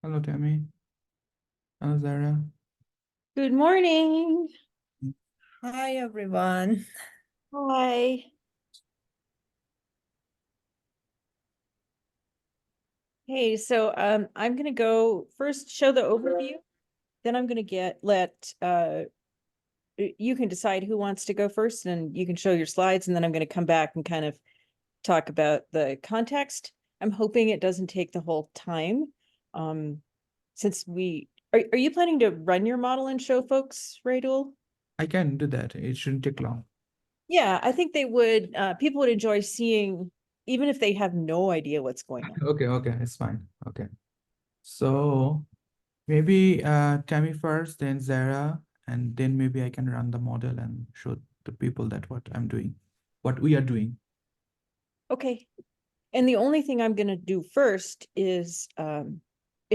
Hello, Tami. Hello, Zahra. Good morning. Hi, everyone. Hi. Hey, so I'm gonna go first show the overview, then I'm gonna you can decide who wants to go first and you can show your slides, and then I'm gonna come back and kind of talk about the context. I'm hoping it doesn't take the whole time. Since are you planning to run your model and show folks, Rayeedul? I can do that. It shouldn't take long. Yeah, I think they would, people would enjoy seeing, even if they have no idea what's going on. Okay, it's fine. Okay. So maybe Tami first, then Zahra, and then maybe I can run the model and show the people that what I'm doing, what we are doing. Okay. And the only thing I'm gonna do first is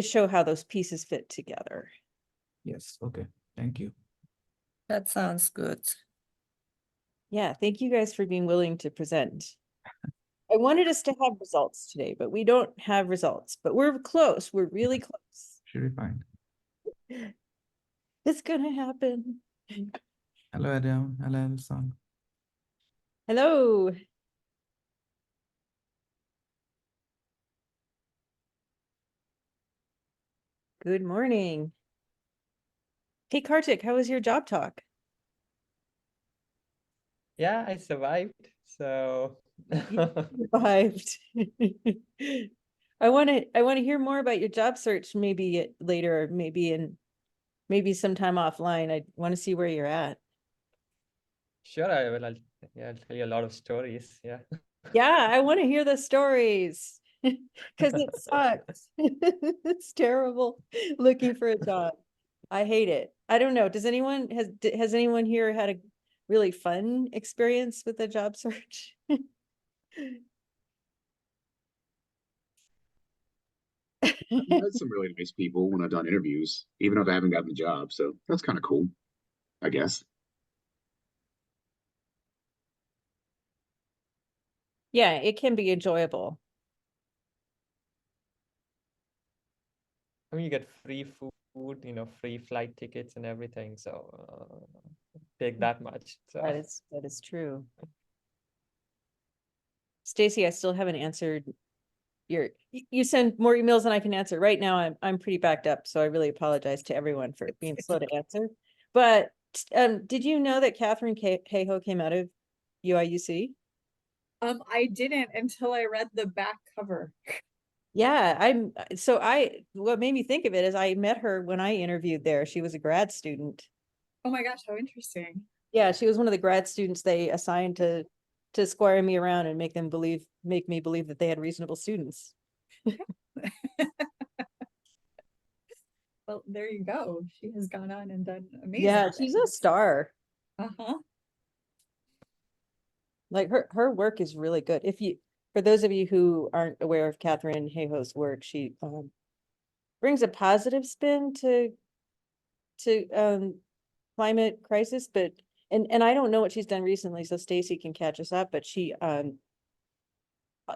show how those pieces fit together. Yes, okay. Thank you. That sounds good. Yeah, thank you guys for being willing to present. I wanted us to have results today, but we don't have results, but we're close. We're really close. Should be fine. It's gonna happen. Hello, Adam. Hello, Alison. Hello. Good morning. Hey, Kartik, how was your job talk? Yeah, I survived. So You survived. I want to hear more about your job search, maybe later, maybe sometime offline. I want to see where you're at. sure, I will. I'll tell you a lot of stories. Yeah. Yeah, I want to hear the stories because it sucks. It's terrible looking for a job. I hate it. I don't know. Has anyone here had a really fun experience with the job search? I've met some really nice people when I've done interviews, even if I haven't gotten the job. So that's kind of cool, I guess. Yeah, it can be enjoyable. I mean, you get free food, free flight tickets and everything. So take that much. So That is true. Stacy, I still haven't answered you send more emails than I can answer. Right now I'm pretty backed up, so I really apologize to everyone for being slow to answer. But did you know that Catherine Cahill came out of UIUC? I didn't until I read the back cover. Yeah, what made me think of it is I met her when I interviewed there. She was a grad student. Oh my gosh, how interesting. Yeah, she was one of the grad students they assigned to squire me around and make me believe that they had reasonable students. Well, there you go. She has gone on and done amazing. Yeah, she's a star. Uh-huh. Like her work is really good. For those of you who aren't aware of Catherine Hayhoe's work, she brings a positive spin to climate crisis, but and I don't know what she's done recently, so Stacy can catch us up, but she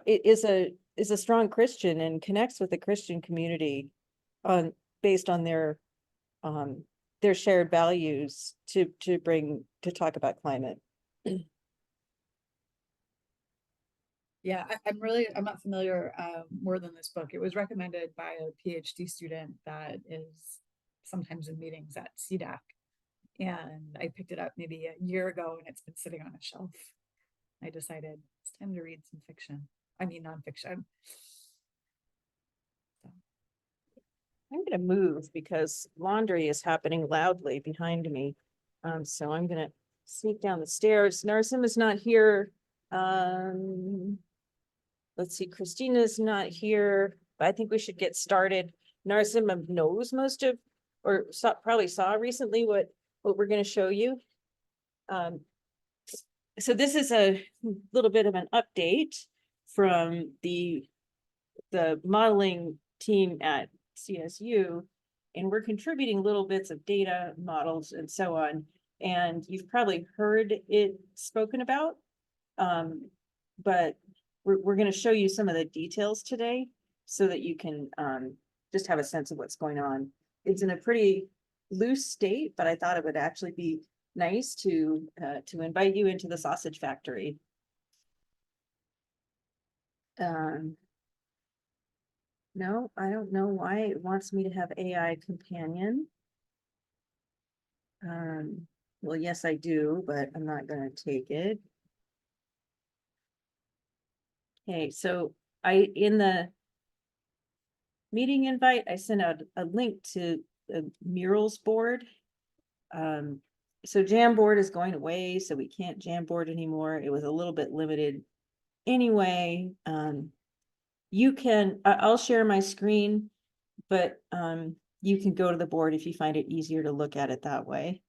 is a strong Christian and connects with the Christian community on based on their shared values to talk about climate. Yeah, I'm not familiar more than this book. It was recommended by a PhD student that is sometimes in meetings at CDAC. And I picked it up maybe a year ago and it's been sitting on a shelf. I decided it's time to read some fiction. I mean, nonfiction. So. I'm gonna move because laundry is happening loudly behind me. So I'm gonna sneak down the stairs. Narsim is not here. Let's see, Christina's not here, but I think we should get started. Narsim knows most of, or probably saw recently what we're gonna show you. So this is a little bit of an update from the modeling team at CSU, and we're contributing little bits of data, models, and so on. And you've probably heard it spoken about, but we're going to show you some of the details today so that you can just have a sense of what's going on. It's in a pretty loose state, but I thought it would actually be nice to invite you into the sausage factory. No, I don't know why it wants me to have AI companion. Well, yes, I do, but I'm not gonna take it. Okay, so in the meeting invite, I sent out a link to the murals board. So Jamboard is going away, so we can't Jamboard anymore. It was a little bit limited anyway. You can, I'll share my screen, but you can go to the board if you find it easier to look at it that way.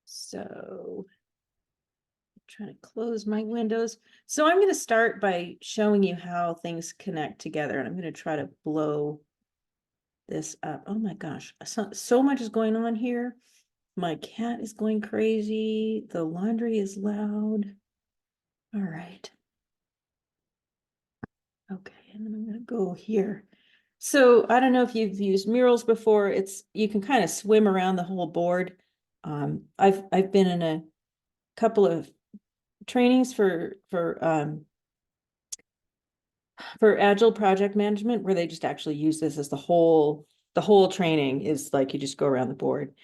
So trying to close my windows. So I'm going to start by showing you how things connect together, and I'm going to try to blow this up. Oh my gosh, so much is going on here. My cat is going crazy. The laundry is loud. All right. Okay, and then I'm going to go here. So I don't know if you've used murals before. You can kind of swim around the whole board. I've been in a couple of trainings for agile project management where they just actually use this as the whole training is like you just go around the board.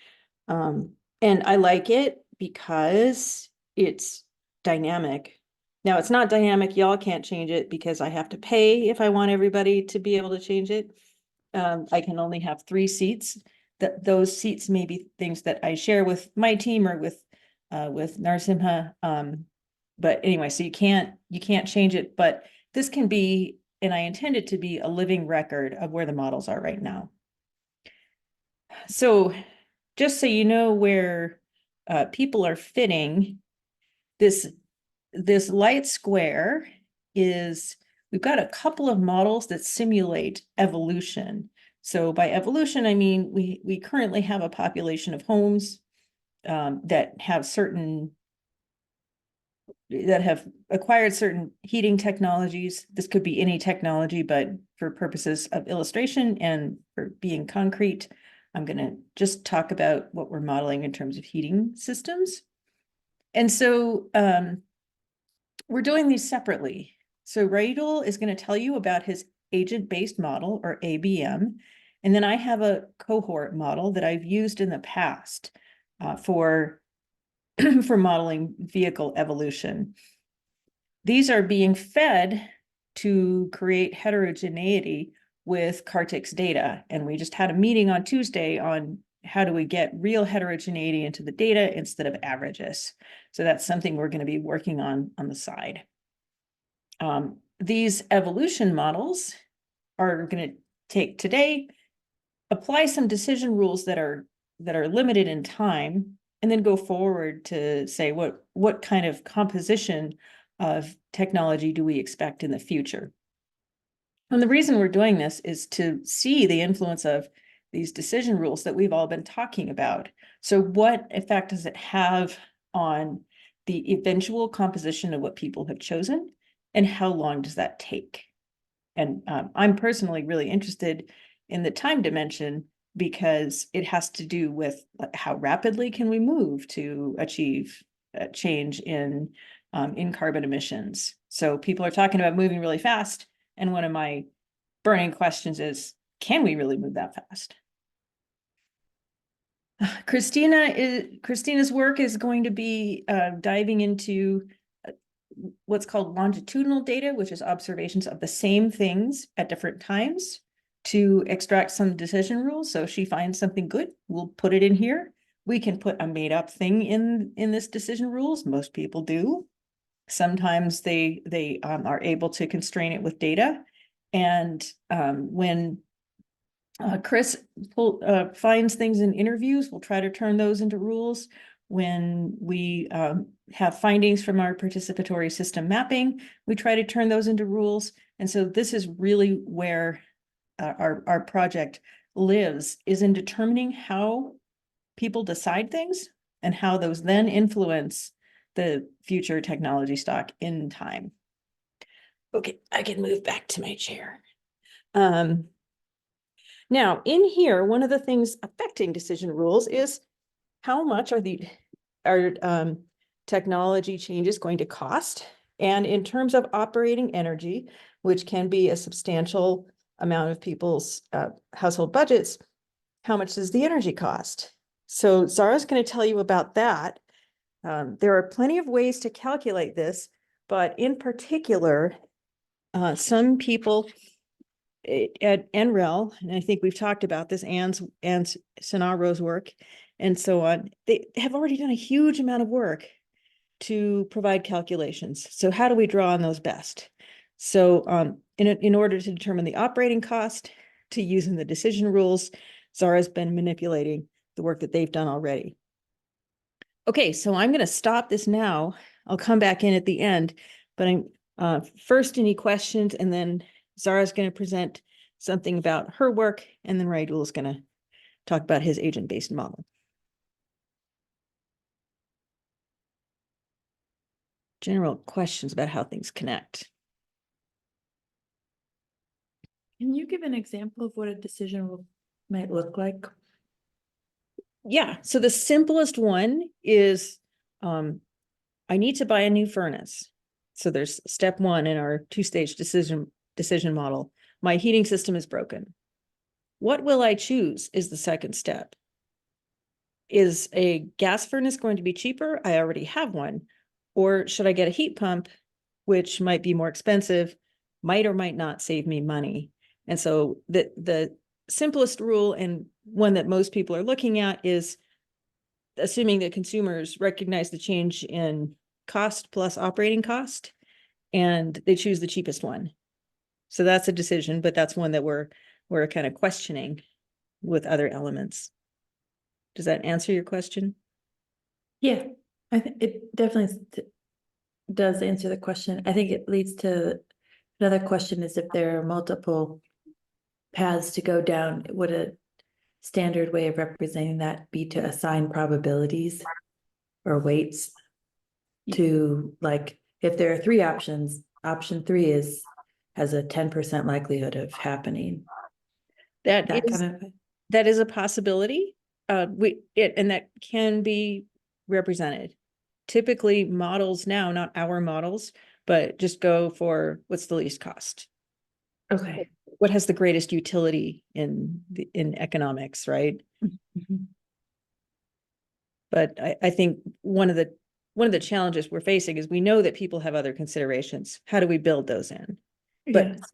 And I like it because it's dynamic. Now it's not dynamic, y'all can't change it because I have to pay if I want everybody to be able to change it. I can only have 3 seats. Those seats may be things that I share with my team or with Narasimha. But anyway, so you can't change it, but this can be, and I intend it to be, a living record of where the models are right now. So just so you know where people are fitting, this light square is, we've got a couple of models that simulate evolution. So by evolution, I mean, we currently have a population of homes that have acquired certain heating technologies. This could be any technology, but for purposes of illustration and for being concrete, I'm going to just talk about what we're modeling in terms of heating systems. And so we're doing these separately. So Rayeedul is going to tell you about his agent-based model, or ABM. And then I have a cohort model that I've used in the past for modeling vehicle evolution. These are being fed to create heterogeneity with Kartik's data. And we just had a meeting on Tuesday on how do we get real heterogeneity into the data instead of averages. So that's something we're going to be working on the side. These evolution models are going to take today, apply some decision rules that are limited in time, and then go forward to say what kind of composition of technology do we expect in the future. And the reason we're doing this is to see the influence of these decision rules that we've all been talking about. So what effect does it have on the eventual composition of what people have chosen, and how long does that take? And I'm personally really interested in the time dimension because it has to do with how rapidly can we move to achieve a change in carbon emissions. So people are talking about moving really fast, and one of my burning questions is, can we really move that fast? Christina's work is going to be diving into what's called longitudinal data, which is observations of the same things at different times to extract some decision rules. So if she finds something good, we'll put it in here. We can put a made up thing in this decision rules. Most people do. Sometimes they are able to constrain it with data. And when Chris finds things in interviews, we'll try to turn those into rules. When we have findings from our participatory system mapping, we try to turn those into rules. And so this is really where our project lives, is in determining how people decide things and how those then influence the future technology stock in time. Okay, I can move back to my chair. Now in here, one of the things affecting decision rules is how much are technology changes going to cost? And in terms of operating energy, which can be a substantial amount of people's household budgets, how much does the energy cost? So Zahra's going to tell you about that. There are plenty of ways to calculate this, but in particular, some people at NREL, and I think we've talked about this, and Sonaro's work and so on, they have already done a huge amount of work to provide calculations. So how do we draw on those best? So in order to determine the operating cost to use in the decision rules, Zahra's been manipulating the work that they've done already. Okay, so I'm going to stop this now. I'll come back in at the end, but I'm first any questions, and then Zahra's going to present something about her work, and then Rayeedul is going to talk about his agent-based model. General questions about how things connect. Can you give an example of what a decision might look like? Yeah, so the simplest one is I need to buy a new furnace. So there's step one in our two-stage decision model. My heating system is broken. What will I choose is the second step. Is a gas furnace going to be cheaper? I already have one. Or should I get a heat pump, which might be more expensive, might or might not save me money? And so the simplest rule, and one that most people are looking at, is assuming that consumers recognize the change in cost plus operating cost, and they choose the cheapest one. So that's a decision, but that's one that we're kind of questioning with other elements. Does that answer your question? Yeah, I think it definitely does answer the question. I think it leads to another question: is if there are multiple paths to go down, would a standard way of representing that be to assign probabilities or weights to, like, if there are three options, option 3 has a 10% likelihood of happening. That That is, kind of, that is a possibility. And that can be represented. Typically models now, not our models, but just go for what's the least cost. okay. What has the greatest utility in economics, right? Mhm. But I think one of the challenges we're facing is we know that people have other considerations. How do we build those in? But Yes.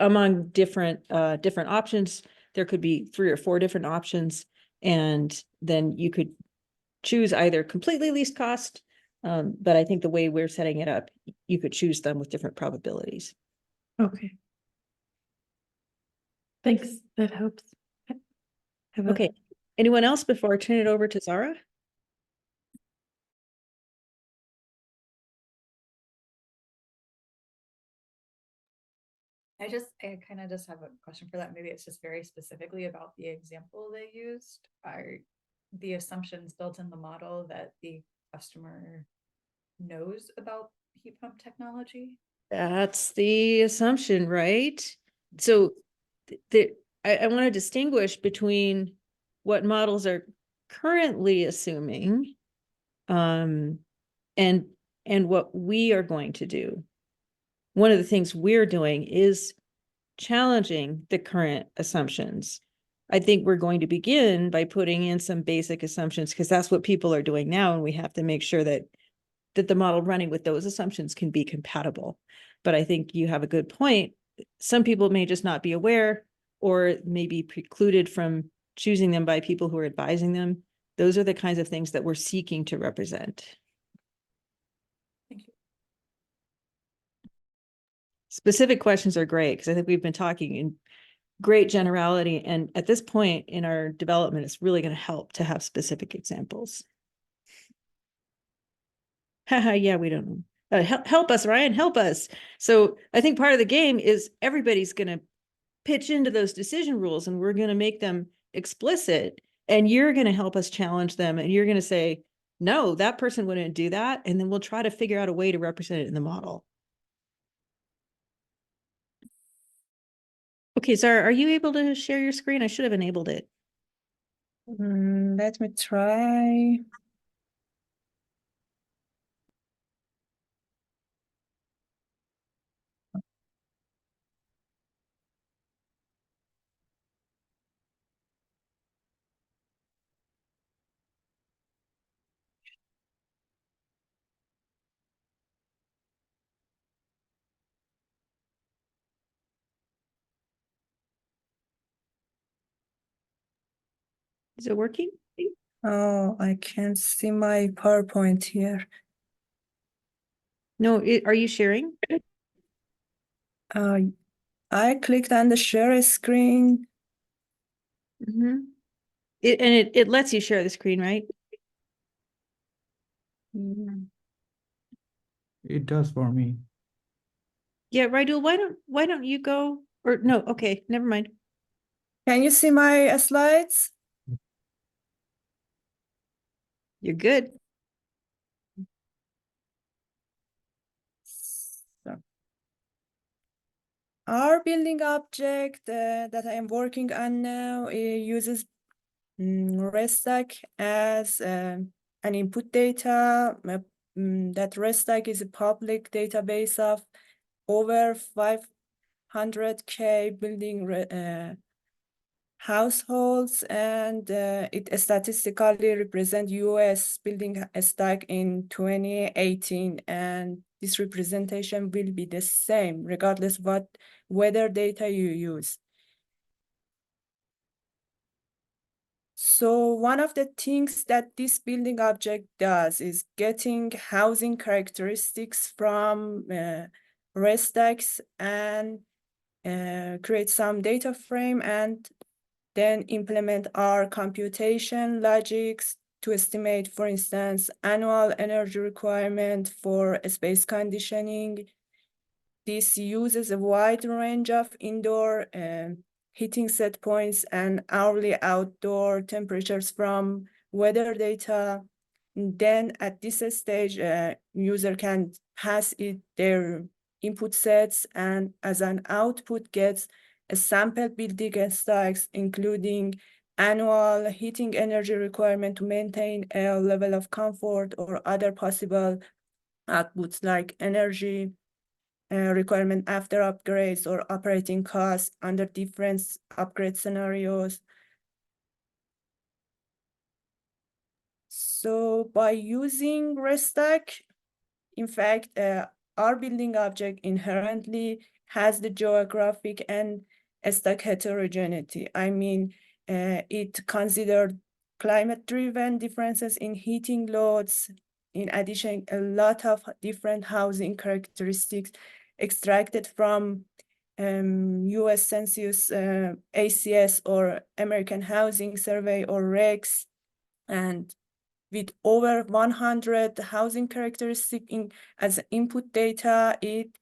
among different options, there could be 3 or 4 different options, and then you could choose either completely least cost, but I think the way we're setting it up, you could choose them with different probabilities. Okay. Thanks, that helps. Okay, anyone else before I turn it over to Zahra? I kind of just have a question for that. Maybe it's just very specifically about the example they used. Are the assumptions built in the model that the customer knows about heat pump technology? That's the assumption, right? So I want to distinguish between what models are currently assuming and what we are going to do. One of the things we're doing is challenging the current assumptions. I think we're going to begin by putting in some basic assumptions, because that's what people are doing now, and we have to make sure that the model running with those assumptions can be compatible. But I think you have a good point. Some people may just not be aware, or may be precluded from choosing them by people who are advising them. Those are the kinds of things that we're seeking to represent. Thank you. Specific questions are great, because I think we've been talking in great generality, and at this point in our development, it's really going to help to have specific examples. Haha, yeah, we don't know. Help us, Ryan, help us. So I think part of the game is everybody's going to pitch into those decision rules, and we're going to make them explicit, and you're going to help us challenge them, and you're going to say, no, that person wouldn't do that. And then we'll try to figure out a way to represent it in the model. Okay, Zara, are you able to share your screen? I should have enabled it. Let me try. Is it working? Oh, I can't see my PowerPoint here. No, are you sharing? Uh, I clicked on the share screen. Mm-hmm. It lets you share the screen, right? Mm, It does for me. Yeah, Rayeedul, why don't you go? Or no, okay, never mind. Can you see my slides? You're good. So, our building object that I am working on now uses RESTAG as an input data. That RESTAG is a public database of over 500K building households, and it statistically represents US building stock in 2018, and this representation will be the same regardless what weather data you use. So one of the things that this building object does is getting housing characteristics from RESTAGs and create some data frame and then implement our computation logics to estimate, for instance, annual energy requirement for space conditioning. This uses a wide range of indoor heating set points and hourly outdoor temperatures from weather data. Then at this stage, user can pass it their input sets, and as an output gets a sample building stocks, including annual heating energy requirement to maintain a level of comfort or other possible outputs like energy requirement after upgrades or operating costs under different upgrade scenarios. So by using RESTAG, in fact, our building object inherently has the geographic and stack heterogeneity. I mean, it considered climate-driven differences in heating loads. In addition, a lot of different housing characteristics extracted from US Census, ACS, or American Housing Survey, or REX, and with over 100 housing characteristics as input data, it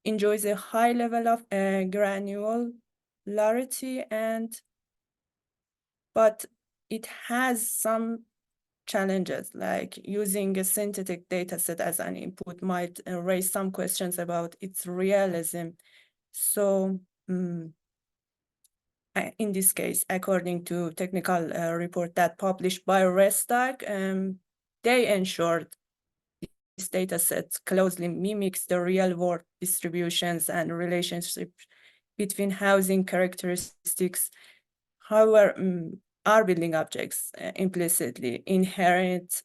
enjoys a high level of granularity, but it has some challenges, like using a synthetic data set as an input might raise some questions about its realism. So in this case, according to technical report that published by RESTAG, they ensured this data set closely mimics the real world distributions and relationships between housing characteristics. However, our building objects implicitly inherits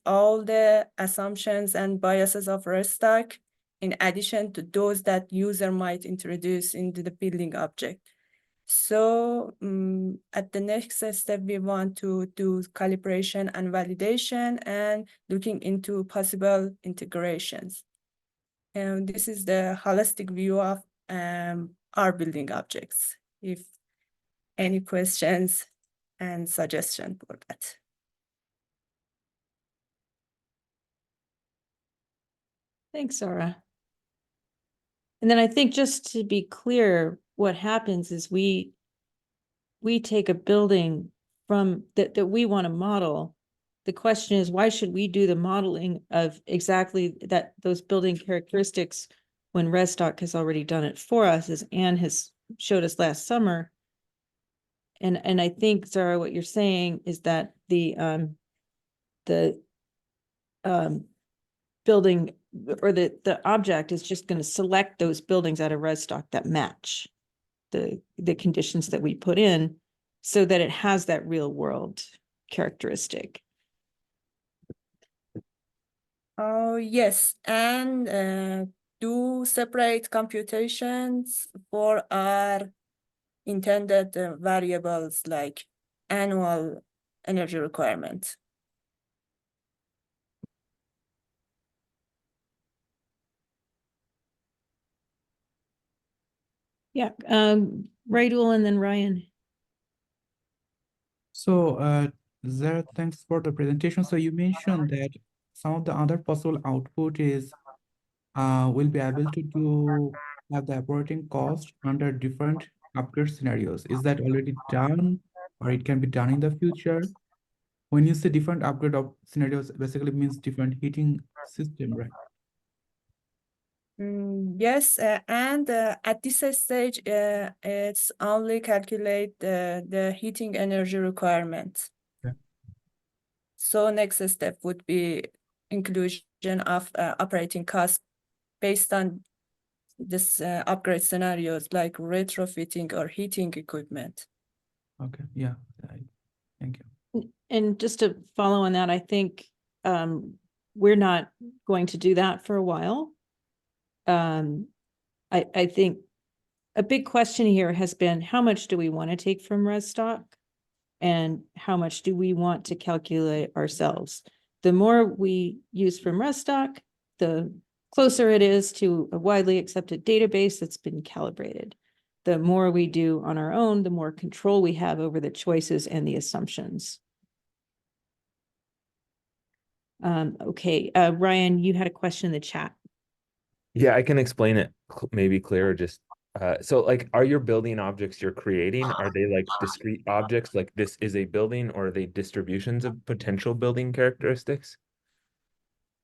all the assumptions and biases of RESTAG, in addition to those that user might introduce into the building object. So at the next step, we want to do calibration and validation and looking into possible integrations. And this is the holistic view of our building objects. If any questions and suggestions for that. Thanks, Zara. And then I think just to be clear, what happens is we take a building from that we want to model, the question is, why should we do the modeling of exactly that, those building characteristics when Restock has already done it for us, as Anne has showed us last summer? And I think, Zara, what you're saying is that the building or the object is just going to select those buildings out of Restock that match the conditions that we put in, so that it has that real world characteristic. Oh, yes, and do separate computations for our intended variables like annual energy requirement. Yeah, Rayeedul and then Ryan. So, Zara, thanks for the presentation. So you mentioned that some of the other possible output is we'll be able to have the operating cost under different upgrade scenarios. Is that already done, or it can be done in the future? When you say different upgrade of scenarios, basically means different heating system, right? Yes, and at this stage, it's only calculate the heating energy requirement. Yeah. So next step would be inclusion of operating costs based on this upgrade scenarios like retrofitting or heating equipment. Okay, yeah, thank you. And just to follow on that, I think we're not going to do that for a while. I think a big question here has been, how much do we want to take from Restock? And how much do we want to calculate ourselves? The more we use from Restock, the closer it is to a widely accepted database that's been calibrated. The more we do on our own, the more control we have over the choices and the assumptions. Okay, Ryan, you had a question in the chat. Yeah, I can explain it maybe clearer. Just so like, are your building objects you're creating, are they like discrete objects, like this is a building, or are they distributions of potential building characteristics?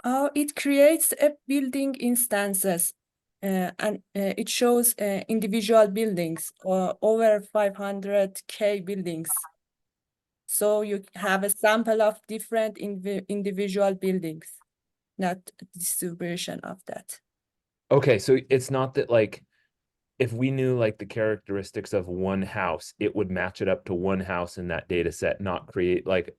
It creates a building instances and it shows individual buildings or over 500K buildings. So you have a sample of different individual buildings, not a distribution of that. Okay, so it's not that like, if we knew like the characteristics of one house, it would match it up to one house in that data set, not create like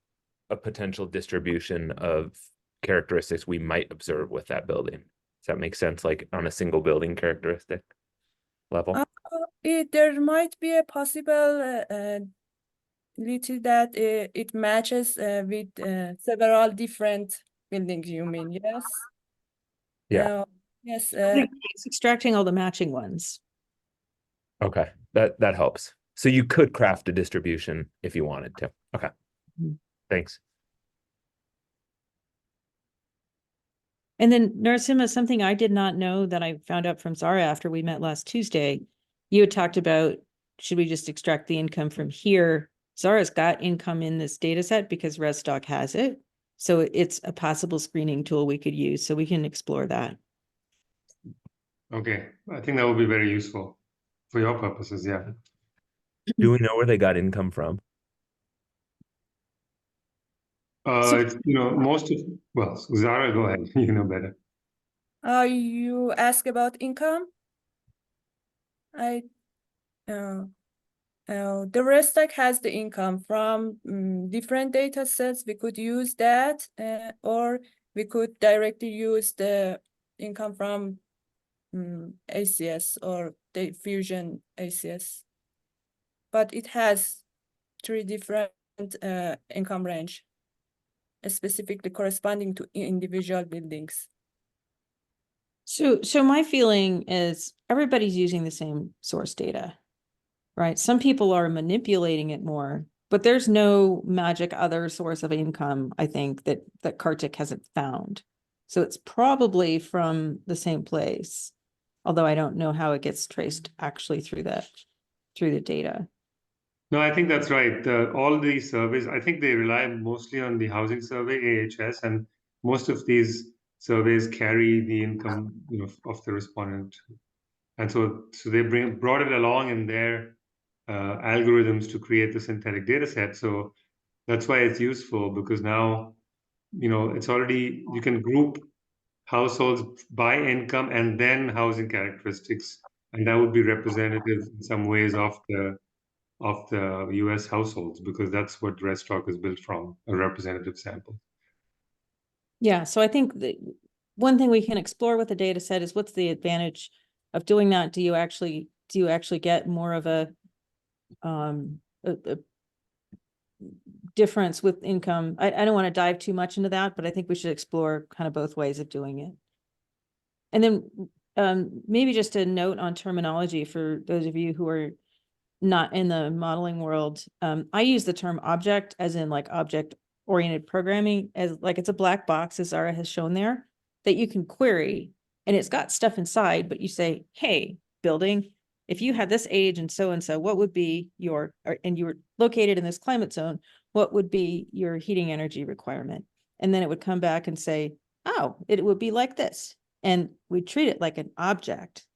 a potential distribution of characteristics we might observe with that building. Does that make sense? Like on a single building characteristic level? There might be a possible that it matches with several different buildings, you mean, yes? Yeah. Yes. It's extracting all the matching ones. Okay, that helps. So you could craft a distribution if you wanted to. Okay. Thanks. And then Narasimha, something I did not know that I found out from Zara after we met last Tuesday, you had talked about, should we just extract the income from here? Zara's got income in this data set because Restock has it. So it's a possible screening tool we could use. So we can explore that. Okay, I think that would be very useful for your purposes, yeah. Do we know where they got income from? It's, most of, well, Zara, go ahead, you know better. You ask about income? The Restock has the income from different data sets. We could use that, or we could directly use the income from ACS or the Fusion ACS. But it has 3 different income range, specifically corresponding to individual buildings. So my feeling is everybody's using the same source data, right? Some people are manipulating it more, but there's no magic other source of income, I think, that Kartik hasn't found. So it's probably from the same place, although I don't know how it gets traced actually through the data. No, I think that's right. All these surveys, I think they rely mostly on the housing survey, AHS, and most of these surveys carry the income, of the respondent. And so they brought it along in their algorithms to create the synthetic data set. So that's why it's useful, because now, it's already, you can group households by income and then housing characteristics, and that would be representative in some ways of the US households, because that's what ResTalk is built from, a representative sample. Yeah, so I think the one thing we can explore with the data set is what's the advantage of doing that? Do you actually get more of a difference with income? I don't want to dive too much into that, but I think we should explore kind of both ways of doing it. And then maybe just a note on terminology for those of you who are not in the modeling world. I use the term object as in like object-oriented programming, as like it's a black box, as Zahra has shown there, that you can query, and it's got stuff inside, but you say, hey, building, if you had this age and so, what would be your, and you were located in this climate zone, what would be your heating energy requirement? And then it would come back and say, oh, it would be like this. And we treat it like an object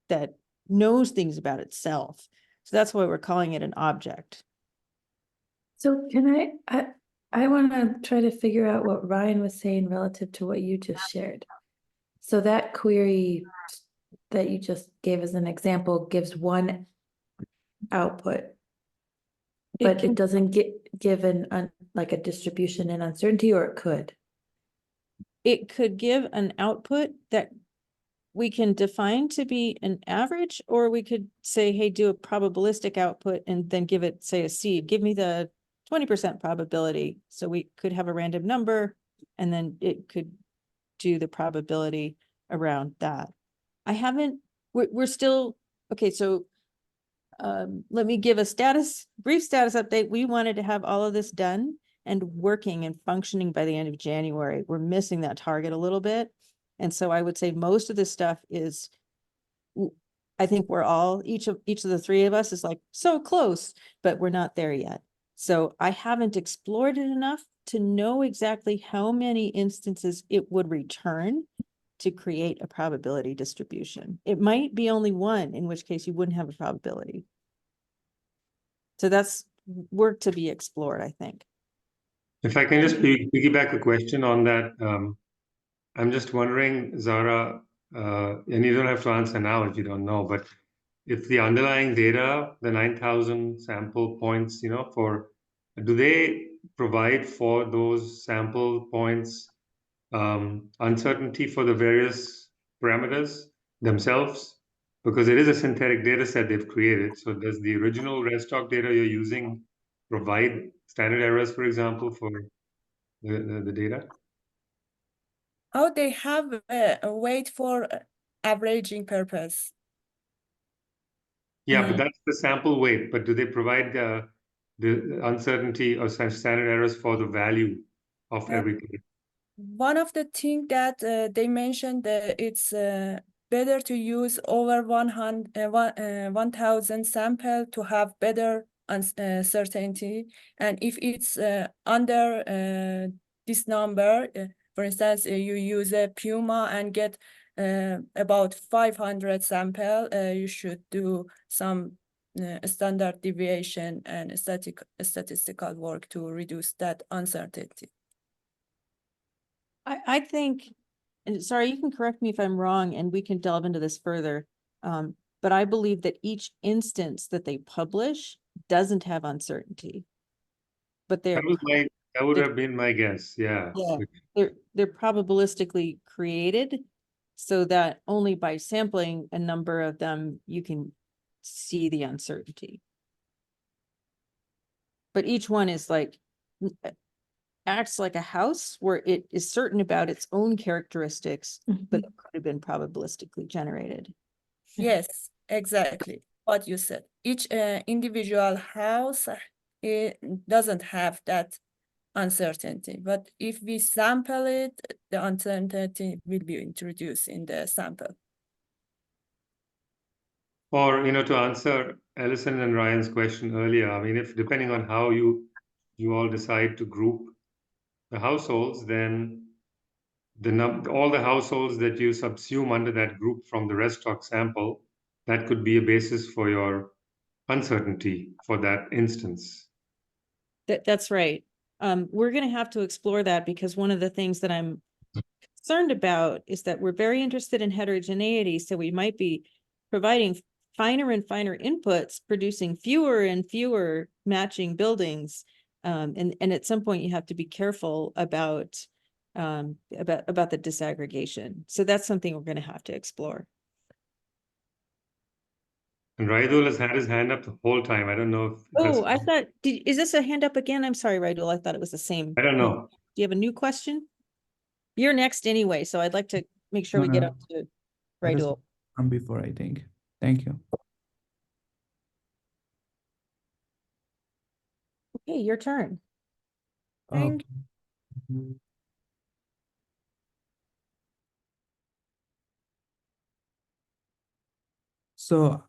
that knows things about itself. So that's why we're calling it an object. So can I want to try to figure out what Ryan was saying relative to what you just shared. So that query that you just gave as an example gives one output, but it doesn't give like a distribution and uncertainty, or it could. It could give an output that we can define to be an average, or we could say, hey, do a probabilistic output and then give it, say, a seed. Give me the 20% probability. So we could have a random number, and then it could do the probability around that. We're still, okay, so let me give a brief status update. We wanted to have all of this done and working and functioning by the end of January. We're missing that target a little bit. And so I would say most of this stuff is, I think we're all, each of the three of us is like so close, but we're not there yet. So I haven't explored it enough to know exactly how many instances it would return to create a probability distribution. It might be only one, in which case you wouldn't have a probability. So that's work to be explored, I think. If I can just piggyback a question on that, I'm just wondering, Zahra, and you don't have to answer now if you don't know, but if the underlying data, the 9,000 sample points, do they provide for those sample points uncertainty for the various parameters themselves? Because it is a synthetic data set they've created. So does the original ResTalk data you're using provide standard errors, for example, for the data? Oh, they have a weight for averaging purpose. Yeah, but that's the sample weight. But do they provide the uncertainty or standard errors for the value of every case? One of the things that they mentioned, it's better to use over 1,000 sample to have better uncertainty. And if it's under this number, for instance, you use a Puma and get about 500 sample, you should do some standard deviation and statistical work to reduce that uncertainty. I think, and sorry, you can correct me if I'm wrong, and we can delve into this further. But I believe that each instance that they publish doesn't have uncertainty. But That would have been my guess. Yeah. They're probabilistically created so that only by sampling a number of them you can see the uncertainty. But each one is like acts like a house where it is certain about its own characteristics, but it could have been probabilistically generated. Yes, exactly what you said. Each individual house, it doesn't have that uncertainty, but if we sample it, the uncertainty will be introduced in the sample. Or, to answer Ellison and Ryan's question earlier, I mean, if depending on how you all decide to group the households, then all the households that you subsume under that group from the rest stock sample, that could be a basis for your uncertainty for that instance. That's right. We're gonna have to explore that because one of the things that I'm concerned about is that we're very interested in heterogeneity, so we might be providing finer and finer inputs, producing fewer and fewer matching buildings. And at some point you have to be careful about the disaggregation. So that's something we're gonna have to explore. And Rayeedul has had his hand up the whole time. I don't know if Oh, I thought, is this a hand up again? I'm sorry, Rayeedul, I thought it was the same. I don't know. Do you have a new question? You're next anyway, so I'd like to make sure No, we get no. up to That is Rayeedul. from before, I think. Thank you. Okay, your turn. Thank Okay. So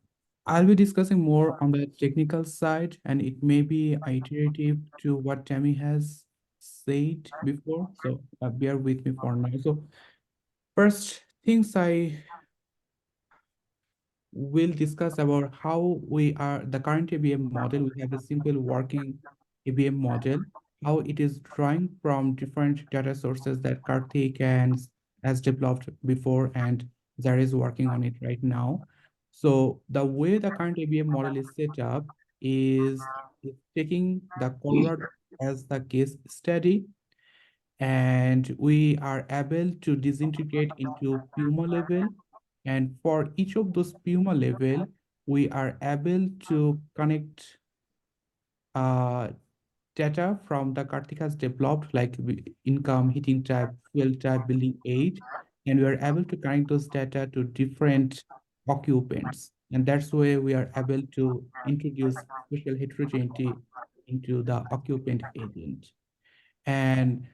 I'll be discussing more on the technical side, and it may be iterative to what Tammy has said before. So bear with me for now. So first things I will discuss about how we are the current ABM model. We have a simple working ABM model, how it is drawing from different data sources that Karthik and has developed before, and Zara is working on it right now. So the way the current ABM model is set up is taking the Colorado as the case study, and we are able to disintegrate into Puma level. And for each of those Puma level, we are able to connect data from the Karthik has developed, like income, heating type, fuel type, building age, and we are able to connect those data to different occupants. And that's why we are able to introduce special heterogeneity into the occupant agent. And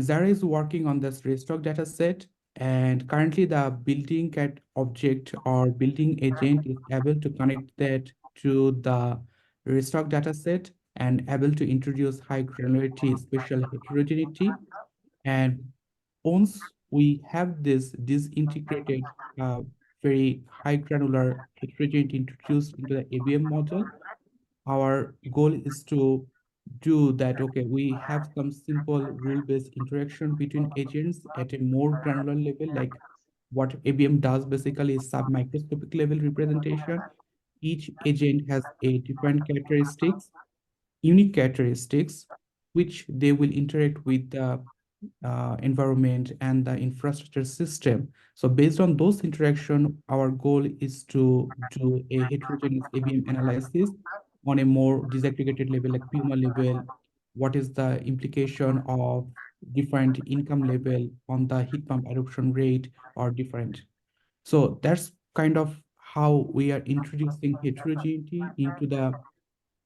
Zara is working on this restock data set. And currently the building cat object or building agent is able to connect that to the restock data set and able to introduce high granularity, spatial heterogeneity. And once we have this disintegrated, very high granular heterogeneity introduced into the ABM model, our goal is to do that. Okay, we have some simple rule-based interaction between agents at a more granular level, like what ABM does basically is sub-microscopic level representation. Each agent has a different characteristics, unique characteristics, which they will interact with the environment and the infrastructure system. So based on those interaction, our goal is to do a heterogeneous ABM analysis on a more disaggregated level, like Puma level. What is the implication of different income level on the heat pump adoption rate or different? So that's kind of how we are introducing heterogeneity into the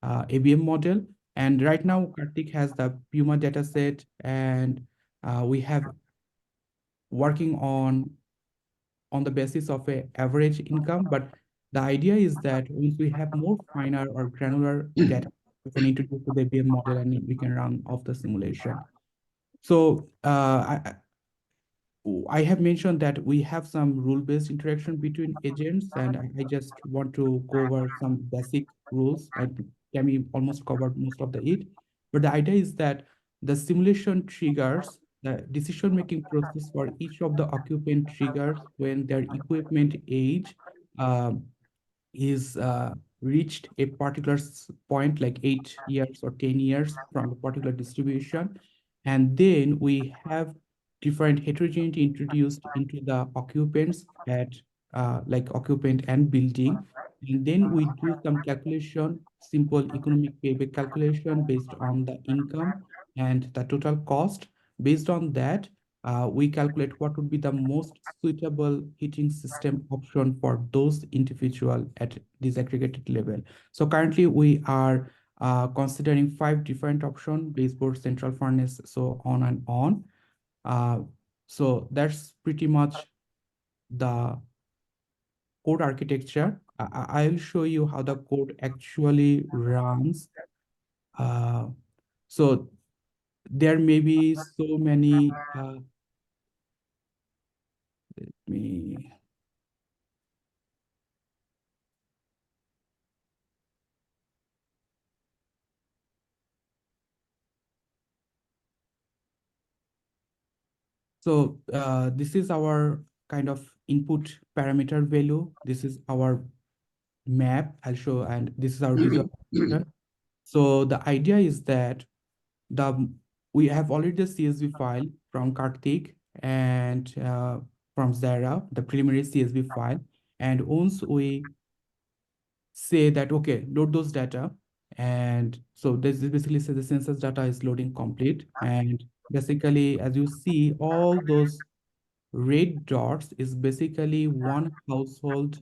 ABM model. And right now, Karthik has the Puma data set, and we have working on the basis of a average income. But the idea is that once we have more finer or granular data, we can introduce the ABM model and we can run off the simulation. So I have mentioned that we have some rule-based interaction between agents, and I just want to go over some basic rules. I think Tammy almost covered most of it. But the idea is that the simulation triggers the decision-making process for each of the occupant triggers when their equipment age um, is reached a particular point, like 8 years or 10 years from a particular distribution. And then we have different heterogeneity introduced into the occupants at like occupant and building. And then we do some calculation, simple economic payback calculation based on the income and the total cost. Based on that, we calculate what would be the most suitable heating system option for those individual at disaggregated level. So currently we are considering 5 different options: baseboard, central furnace, so on and on. So that's pretty much the code architecture. I'll show you how the code actually runs. So there may be so many, let me, so this is our kind of input parameter value. This is our map I'll show, and this is our visual. So the idea is that we have already the CSV file from Karthik and from Zahra, the preliminary CSV file. And once we say that, okay, load those data. And so this basically says the census data is loading complete. And basically, as you see, all those red dots is basically one household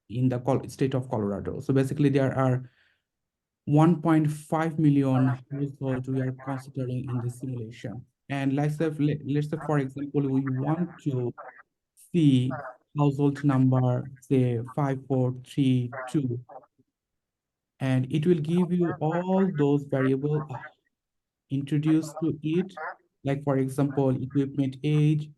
in the state of Colorado. So basically there are 1.5 million households we are considering in this simulation. And let's say, for example, we want to see household number, say 5432, and it will give you all those variables introduced to it, like for example, equipment age,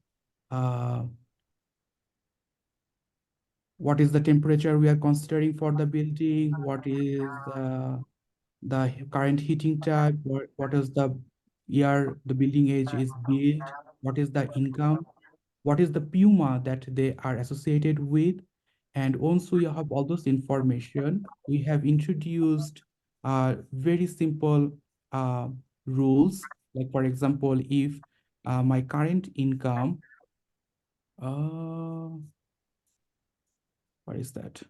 what is the temperature we are considering for the building, what is the current heating type, what is the year the building age is built, what is the income, what is the PUMA that they are associated with. And also you have all those information. We have introduced very simple rules. Like for example, if my current income, what is that?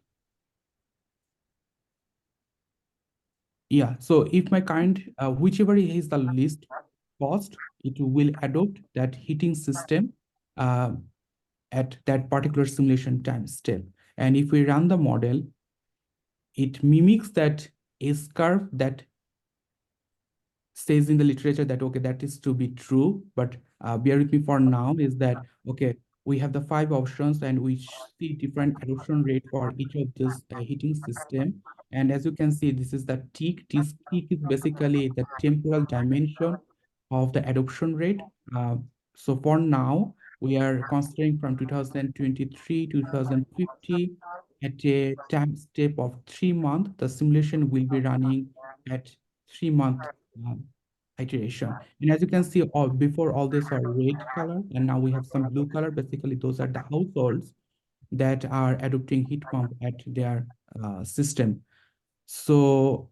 Yeah, so if my current, whichever is the least cost, it will adopt that heating system at that particular simulation time step. And if we run the model, it mimics that S-curve that says in the literature that, okay, that is to be true, but bear with me for now, is that, okay, we have the 5 options and we see different adoption rate for each of this heating system. And as you can see, this is the tick. This tick is basically the temporal dimension of the adoption rate. So for now, we are considering from 2023 to 2050 at a time step of 3 months. The simulation will be running at 3-month iteration. And as you can see, before all this are red color, and now we have some blue color. Basically, those are the households that are adopting heat pump at their system. So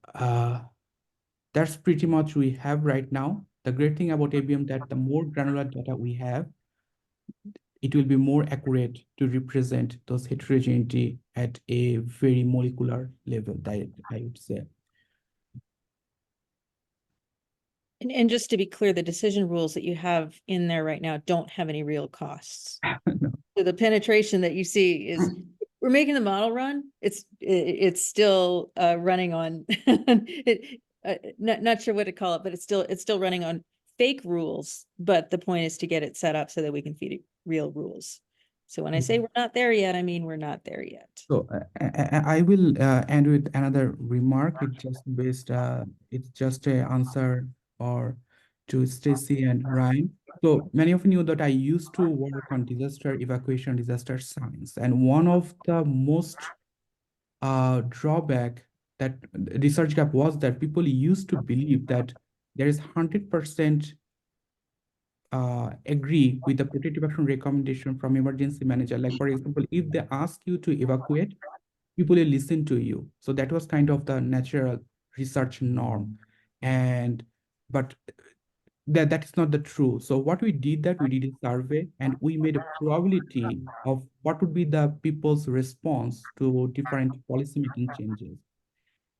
that's pretty much we have right now. The great thing about ABM that the more granular data we have, it will be more accurate to represent those heterogeneity at a very molecular level, I would say. And just to be clear, the decision rules that you have in there right now don't have any real costs. No. So the penetration that you see is, we're making the model run. It's still running on, not sure what to call it, but it's still running on fake rules. But the point is to get it set up so that we can feed it real rules. So when I say we're not there yet, I mean we're not there yet. So I will end with another remark. It's just a answer or to Stacy and Ryan. So many of you know that I used to work on disaster evacuation, disaster science, and one of the most drawback that research gap was that people used to believe that there is 100% agree with the protective action recommendation from emergency manager. Like for example, if they ask you to evacuate, people will listen to you. So that was kind of the natural research norm. But that is not the true. So what we did that we did a survey and we made a probability of what would be the people's response to different policy making changes.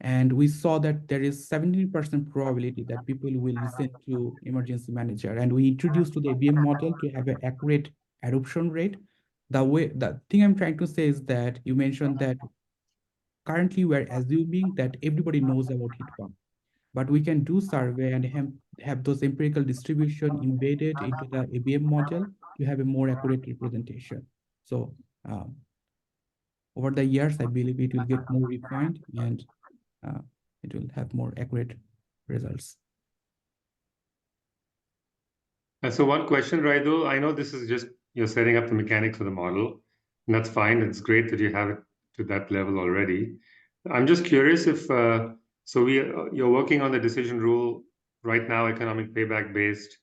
And we saw that there is 17% probability that people will listen to emergency manager. And we introduced to the ABM model to have an accurate adoption rate. The thing I'm trying to say is that you mentioned that currently we're assuming that everybody knows about heat pump, but we can do survey and have those empirical distribution embedded into the ABM model to have a more accurate representation. So over the years, I believe it will get more refined and it will have more accurate results. And so one question, Rayeedul, I know this is just you're setting up the mechanics of the model, and that's fine. It's great that you have it to that level already. I'm just curious if you're working on the decision rule right now, economic payback based,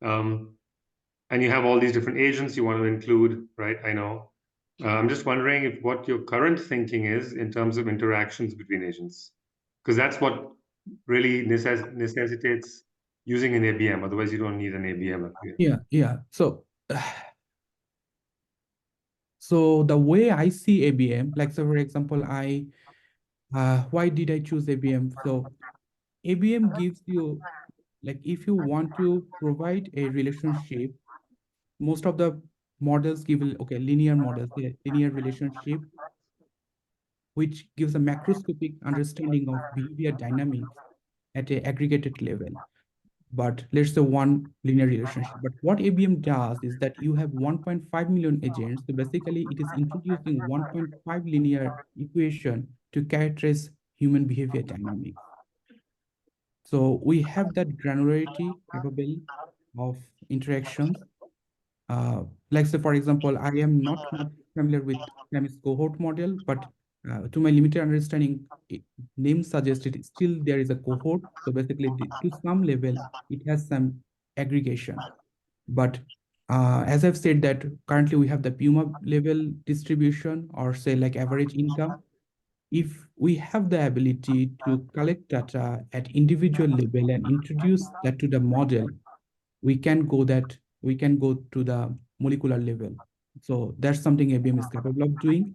and you have all these different agents you want to include, right? I know. I'm just wondering if what your current thinking is in terms of interactions between agents, because that's what really necessitates using an ABM. Otherwise, you don't need an ABM up here. Yeah. So the way I see ABM, like so for example, why did I choose ABM? So ABM gives you, like if you want to provide a relationship, most of the models give linear models, linear relationship, which gives a macroscopic understanding of behavior dynamics at a aggregated level. But let's say one linear relationship. But what ABM does is that you have 1.5 million agents. So basically it is introducing 1.5 linear equation to characterize human behavior dynamics. So we have that granularity capable of interactions. Like say, for example, I am not much familiar with Tami's cohort model, but to my limited understanding, name suggests it still there is a cohort. So basically, to some level, it has some aggregation. But as I've said that currently we have the Puma level distribution or say like average income. If we have the ability to collect data at individual level and introduce that to the model, we can go to the molecular level. So that's something ABM is capable of doing.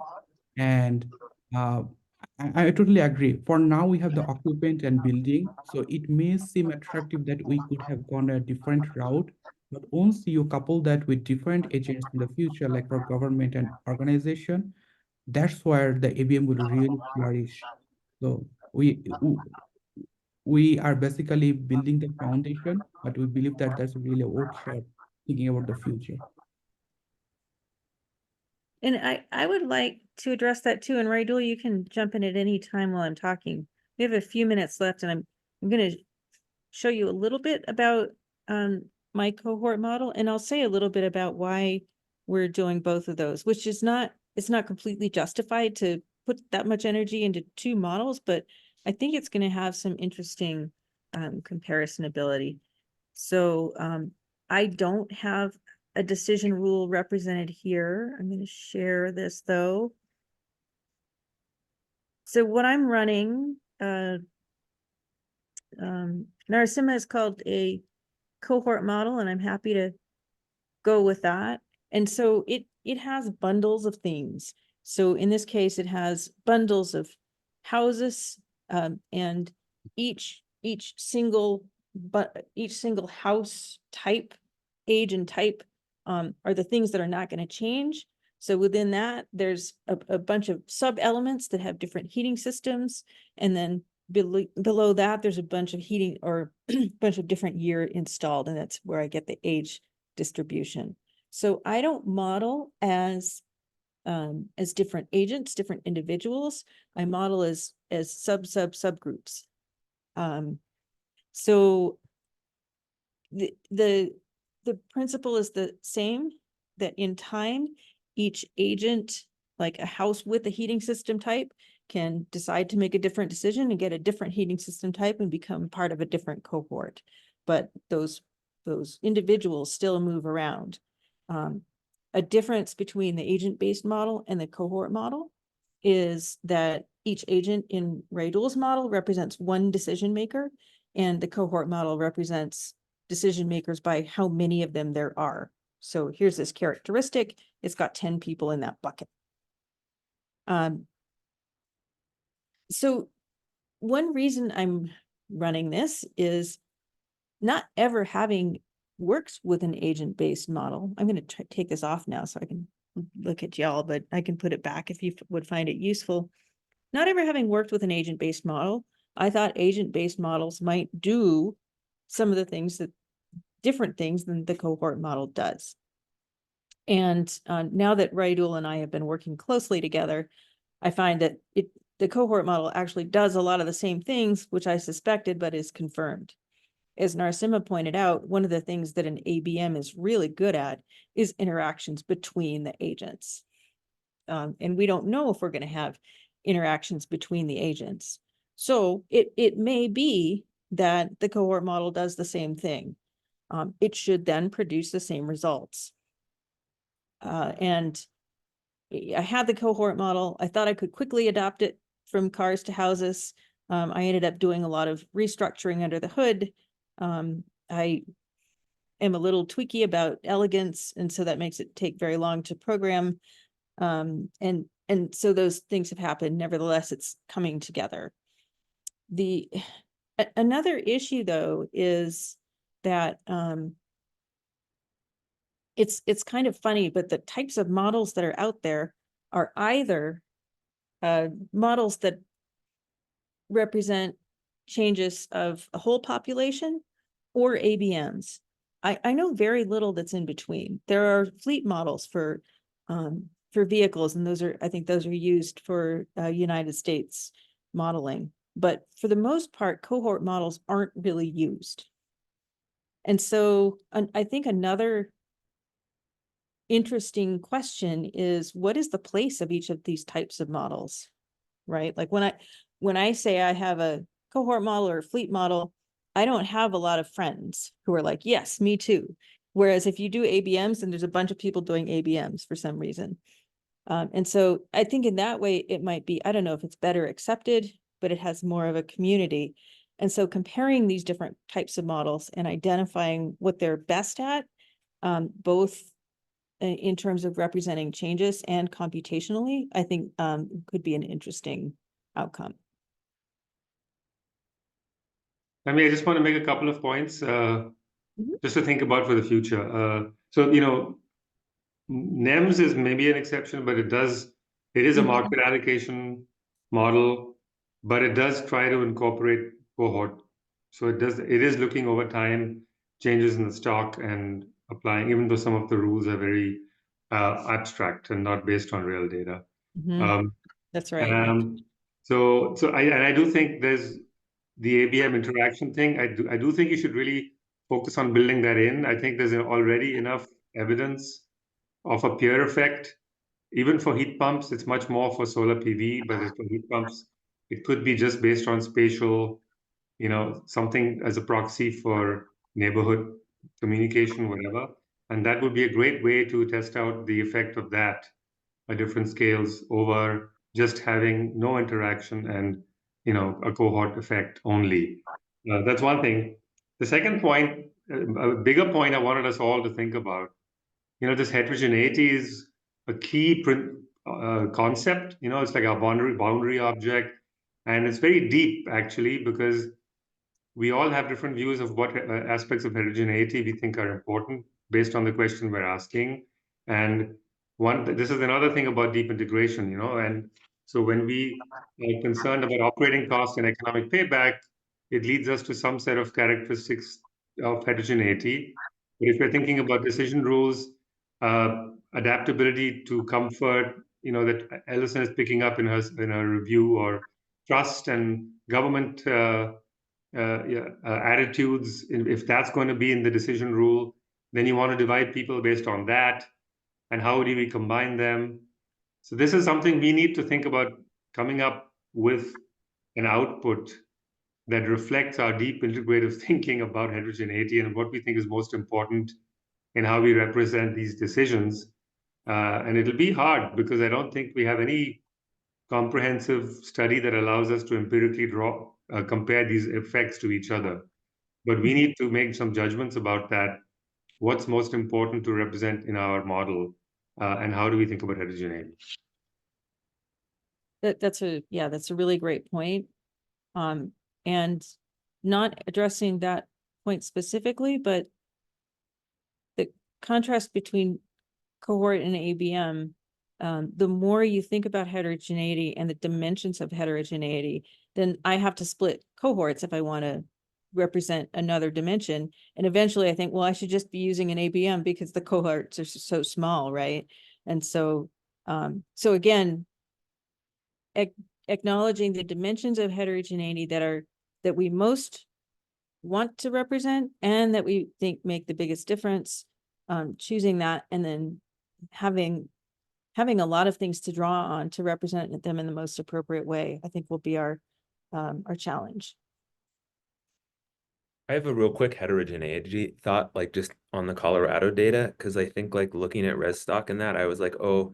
And I totally agree. For now, we have the occupant and building. So it may seem attractive that we could have gone a different route. But once you couple that with different agents in the future, like for government and organization, that's where the ABM will really flourish. So we are basically building the foundation, but we believe that that's really a workshop thinking about the future. And I would like to address that too. And Rayeedul, you can jump in at any time while I'm talking. We have a few minutes left, and I'm going to show you a little bit about my cohort model, and I'll say a little bit about why we're doing both of those, which is it's not completely justified to put that much energy into two models, but I think it's going to have some interesting comparison ability. So I don't have a decision rule represented here. I'm going to share this though. So what I'm running, Narasimha is called a cohort model, and I'm happy to go with that. And so it has bundles of themes. So in this case, it has bundles of houses, and each single house type, age and type are the things that are not going to change. So within that, there's a bunch of sub elements that have different heating systems, and then below that, there's a bunch of heating or bunch of different year installed, and that's where I get the age distribution. So I don't model as different agents, different individuals. I model as subgroups. So the principle is the same, that in time, each agent, like a house with a heating system type, can decide to make a different decision and get a different heating system type and become part of a different cohort. But those individuals still move around. A difference between the agent-based model and the cohort model is that each agent in Rayeedul's model represents one decision maker, and the cohort model represents decision makers by how many of them there are. So here's this characteristic. It's got 10 people in that bucket. So one reason I'm running this is not ever having worked with an agent-based model. I'm going to take this off now so I can look at y'all, but I can put it back if you would find it useful. Not ever having worked with an agent-based model, I thought agent-based models might do some of the things different things than the cohort model does. And now that Rayeedul and I have been working closely together, I find that the cohort model actually does a lot of the same things, which I suspected, but is confirmed. As Narsima pointed out, one of the things that an ABM is really good at is interactions between the agents. And we don't know if we're going to have interactions between the agents. So it may be that the cohort model does the same thing. It should then produce the same results. And I had the cohort model. I thought I could quickly adopt it from cars to houses. I ended up doing a lot of restructuring under the hood. I am a little tweaky about elegance, and so that makes it take very long to program. And so those things have happened. Nevertheless, it's coming together. Another issue though is that it's kind of funny, but the types of models that are out there are either models that represent changes of a whole population or ABMs. I know very little that's in between. There are fleet models for vehicles, and I think those are used for United States modeling. But for the most part, cohort models aren't really used. And so I think another interesting question is, what is the place of each of these types of models, right? Like when I say I have a cohort model or a fleet model, I don't have a lot of friends who are like, yes, me too. Whereas if you do ABMs, then there's a bunch of people doing ABMs for some reason. And so I think in that way, it might be, I don't know if it's better accepted, but it has more of a community. And so comparing these different types of models and identifying what they're best at, both in terms of representing changes and computationally, I think could be an interesting outcome. I mean, I just want to make a couple of points just to think about for the future. So, you know, NEMS is maybe an exception, but it is a market allocation model, but it does try to incorporate cohort. So it is looking over time, changes in the stock and applying, even though some of the rules are very abstract and not based on real data. That's right. So I do think there's the ABM interaction thing. I do think you should really focus on building that in. I think there's already enough evidence of a peer effect. Even for heat pumps, it's much more for solar PV, but for heat pumps, it could be just based on spatial, you know, something as a proxy for neighborhood communication, whatever. And that would be a great way to test out the effect of that at different scales over just having no interaction and, you know, a cohort effect only. That's one thing. The second point, a bigger point I wanted us all to think about, you know, this heterogeneity is a key concept. You know, it's like a boundary object, and it's very deep actually, because we all have different views of what aspects of heterogeneity we think are important based on the question we're asking. And this is another thing about deep integration, you know. And so when we are concerned about operating cost and economic payback, it leads us to some set of characteristics of heterogeneity. But if we're thinking about decision rules, adaptability to comfort, you know, that Ellison is picking up in her review, or trust and government attitudes, if that's going to be in the decision rule, then you want to divide people based on that. And how do we combine them? So this is something we need to think about, coming up with an output that reflects our deep integrative thinking about heterogeneity and what we think is most important in how we represent these decisions. And it'll be hard because I don't think we have any comprehensive study that allows us to empirically compare these effects to each other. But we need to make some judgments about that. What's most important to represent in our model, and how do we think about heterogeneity? That's a really great point. And not addressing that point specifically, but the contrast between cohort and ABM, the more you think about heterogeneity and the dimensions of heterogeneity, then I have to split cohorts if I want to represent another dimension. And eventually I think, well, I should just be using an ABM because the cohorts are so small, right? And so, so again, acknowledging the dimensions of heterogeneity that we most want to represent and that we think make the biggest difference, choosing that, and then having a lot of things to draw on to represent them in the most appropriate way, I think will be our challenge. I have a real quick heterogeneity thought, like just on the Colorado data, because I think like looking at res stock and that, I was like, oh,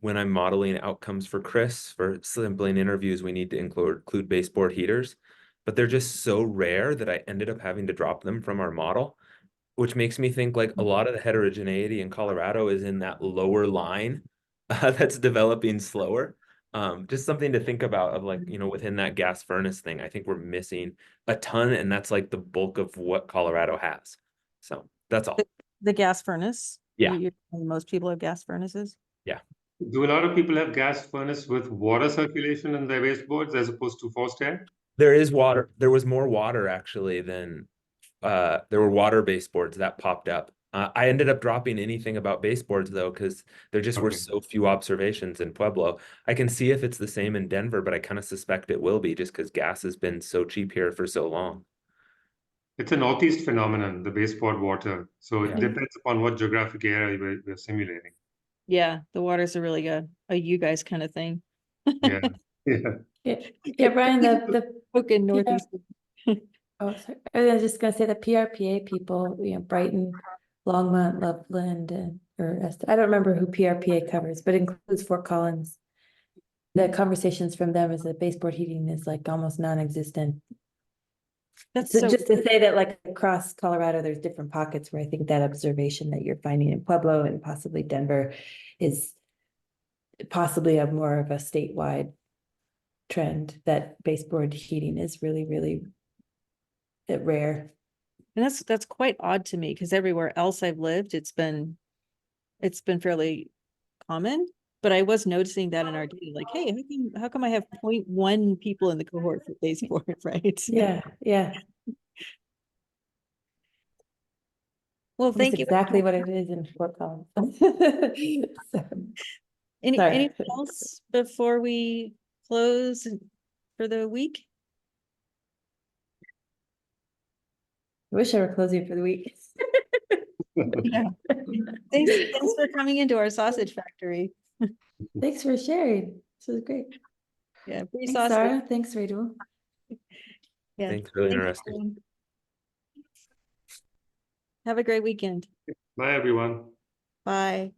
when I'm modeling outcomes for Chris for sampling interviews, we need to include baseboard heaters, but they're just so rare that I ended up having to drop them from our model, which makes me think like a lot of the heterogeneity in Colorado is in that lower line that's developing slower. Just something to think about of like, you know, within that gas furnace thing, I think we're missing a ton, and that's like the bulk of what Colorado has. So that's all. The gas furnace. Yeah. Most people have gas furnaces. Yeah. Do a lot of people have gas furnace with water circulation in their baseboards as opposed to forced air? There is water. There was more water actually than there were water baseboards that popped up. I ended up dropping anything about baseboards though, because there just were Okay. so few observations in Pueblo. I can see if it's the same in Denver, but I kind of suspect it will be just because gas has been so cheap here for so long. It's a Northeast phenomenon, the baseboard water. So it Yeah. depends upon what geographic area we're simulating. Yeah, the waters are really good. You guys kind of thing. Yeah. Yeah. Yeah, Brian, the Okay, Northeast. oh, sorry. I was just gonna say the PRPA people, you know, Brighton, Longmont, Loveland, and I don't remember who PRPA covers, but it includes Fort Collins. The conversations from them is that baseboard heating is like almost non-existent. That's So so just to say that like across Colorado, there's different pockets where I think that observation that you're finding in Pueblo and possibly Denver is possibly a more of a statewide trend, that baseboard heating is really, really rare. And that's quite odd to me, because everywhere else I've lived, it's been fairly common. But I was noticing that in our data, like, hey, how come I have 0.1 people in the cohort for baseboard, right? Yeah, yeah. Well, That's thank you. exactly what it is in Fort Collins. So, sorry. Anything else before we close for the week? I wish I were closing for the week. Yeah. Thanks for coming into our sausage factory. Thanks for sharing. This was great. Yeah, free Thanks, sausage. Zahra. Thanks, Rayeedul. Yeah. Thanks, really Thank you, interesting. everyone. Have a great weekend. Bye, everyone. Bye.